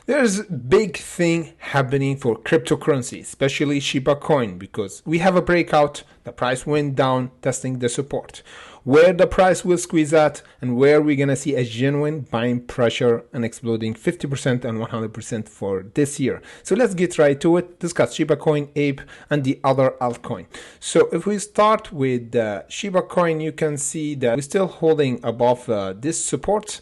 There's a big thing happening for cryptocurrency, especially Shiba coin, because we have a breakout, the price went down, testing the support. Where the price will squeeze at and where we're gonna see a genuine buying pressure and exploding 50% and 100% for this year. So let's get right to it, discuss Shiba coin, Ape, and the other altcoin. So if we start with Shiba coin, you can see that we're still holding above this support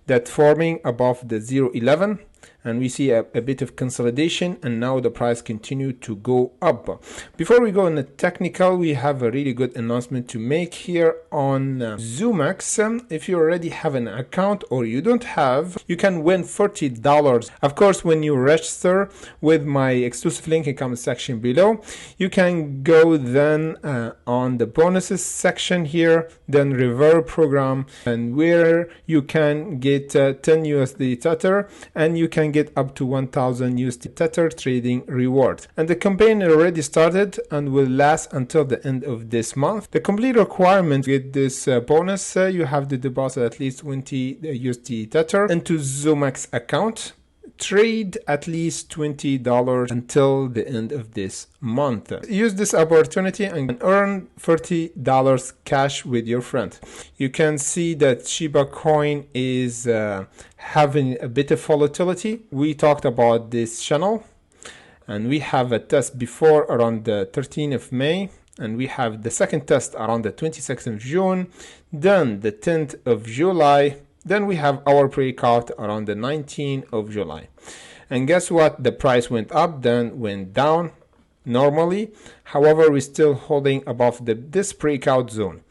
that forming above the 0.11. And we see a bit of consolidation, and now the price continued to go up. Before we go in the technical, we have a really good announcement to make here on ZoomX. If you already have an account or you don't have, you can win $40. Of course, when you register with my exclusive link in the comment section below, you can go then on the bonuses section here, then revert program, and where you can get 10 USD Tether, and you can get up to 1000 USD Tether trading reward. And the campaign already started and will last until the end of this month. The complete requirement to get this bonus, you have to deposit at least 20 USD Tether into ZoomX account. Trade at least $20 until the end of this month. Use this opportunity and earn $30 cash with your friend. You can see that Shiba coin is having a bit of volatility. We talked about this channel, and we have a test before around the 13th of May. And we have the second test around the 22nd of June, then the 10th of July. Then we have our breakout around the 19th of July. And guess what? The price went up, then went down normally. However, we're still holding above this breakout zone.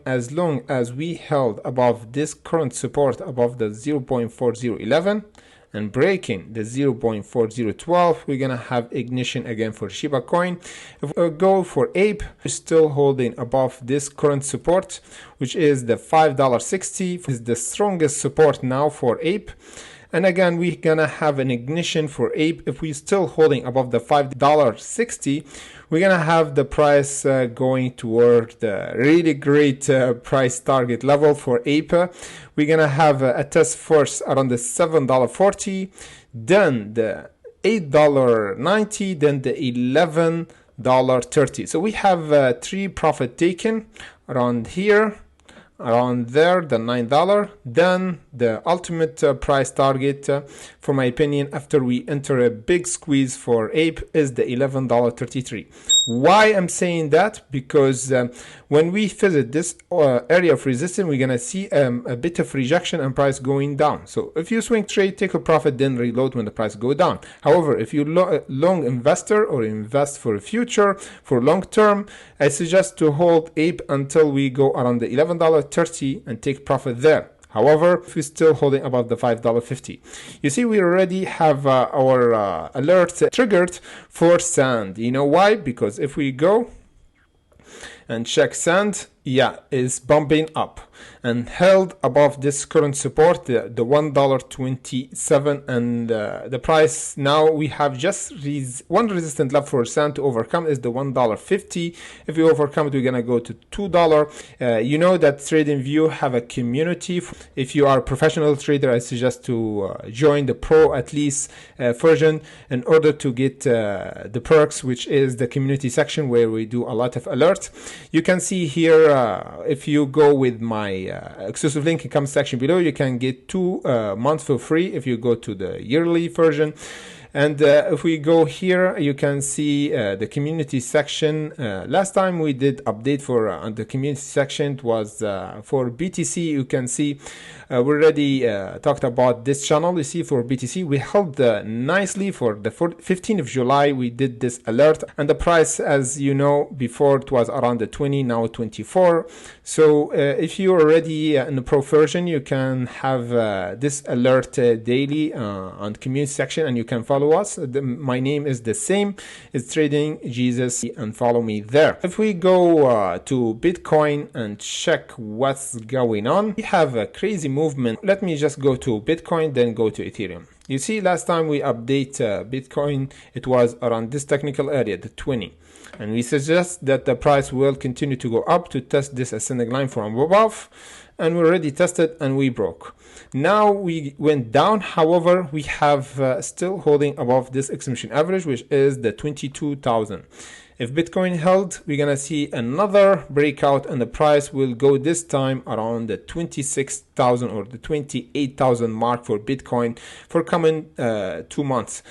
As long as we held above this current support above the 0.4011 and breaking the 0.4012, we're gonna have ignition again for Shiba coin. If we go for Ape, we're still holding above this current support, which is the $5.60, is the strongest support now for Ape. And again, we're gonna have an ignition for Ape. If we're still holding above the $5.60, we're gonna have the price going toward the really great price target level for Ape. We're gonna have a test first around the $7.40, then the $8.90, then the $11.30. So we have 3 profit taken around here, around there, the $9. Then the ultimate price target, for my opinion, after we enter a big squeeze for Ape, is the $11.33. Why I'm saying that? Because when we visit this area of resistance, we're gonna see a bit of rejection and price going down. So if you swing trade, take a profit, then reload when the price go down. However, if you're long investor or invest for a future, for long term, I suggest to hold Ape until we go around the $11.30 and take profit there. However, if we're still holding above the $5.50, you see we already have our alert triggered for sand. You know why? Because if we go and check sand, yeah, is bumping up and held above this current support, the $1.27, and the price now we have just one resistance left for sand to overcome is the $1.50. If we overcome it, we're gonna go to $2. You know that TradingView have a community. If you are a professional trader, I suggest to join the pro at least version in order to get the perks, which is the community section where we do a lot of alerts. You can see here, if you go with my exclusive link in the comment section below, you can get 2 months for free if you go to the yearly version. And if we go here, you can see the community section. Last time we did update for the community section, it was for BTC. You can see we already talked about this channel. You see for BTC, we held nicely for the 15th of July. We did this alert, and the price, as you know, before it was around the 20, now 24. So if you're already in the pro version, you can have this alert daily on the community section, and you can follow us. My name is the same, it's Trading Jesus, and follow me there. If we go to Bitcoin and check what's going on, we have a crazy movement. Let me just go to Bitcoin, then go to Ethereum. You see, last time we update Bitcoin, it was around this technical area, the 20. And we suggest that the price will continue to go up to test this ascending line from above. and we already tested and we broke. Now we went down, however we have still holding above this execution average, which is the 22,000. If Bitcoin held, we're gonna see another breakout and the price will go this time around the 26,000 or the 28,000 mark for Bitcoin for coming 2 months.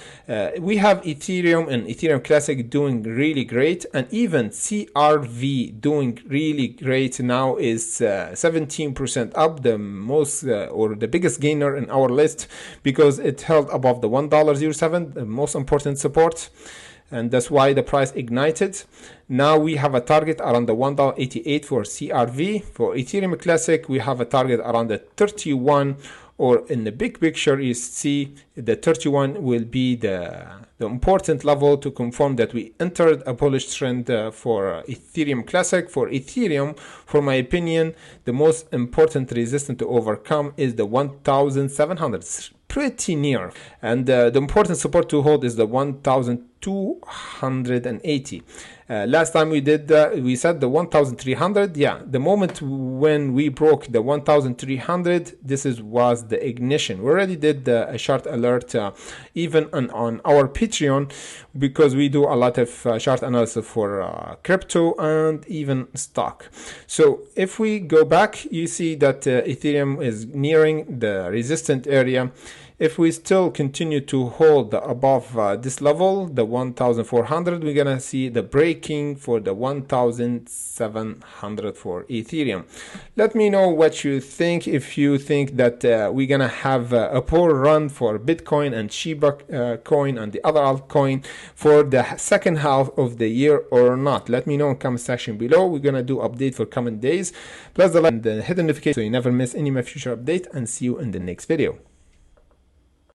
We have Ethereum and Ethereum Classic doing really great, and even CRV doing really great now, is 17% up, the most or the biggest gainer in our list, because it held above the $1.07, the most important support, and that's why the price ignited. Now we have a target around the $1.88 for CRV. For Ethereum Classic, we have a target around the 31, or in the big picture you see the 31 will be the important level to confirm that we entered a bullish trend for Ethereum Classic. For Ethereum, for my opinion, the most important resistance to overcome is the 1,700. Pretty near, and the important support to hold is the 1,280. Last time we did we said the 1,300. Yeah, the moment when we broke the 1,300, this was the ignition. We already did a short alert even on our Patreon, because we do a lot of chart analysis for crypto and even stock. So if we go back, you see that Ethereum is nearing the resistance area. If we still continue to hold above this level, the 1,400, we're gonna see the breaking for the 1,700 for Ethereum. Let me know what you think, if you think that we're gonna have a poor run for Bitcoin and Shiba coin and the other altcoin for the second half of the year or not. Let me know in the comment section below. We're gonna do update for coming days. Plus the like and hit the notification so you never miss any of my future update, and see you in the next video.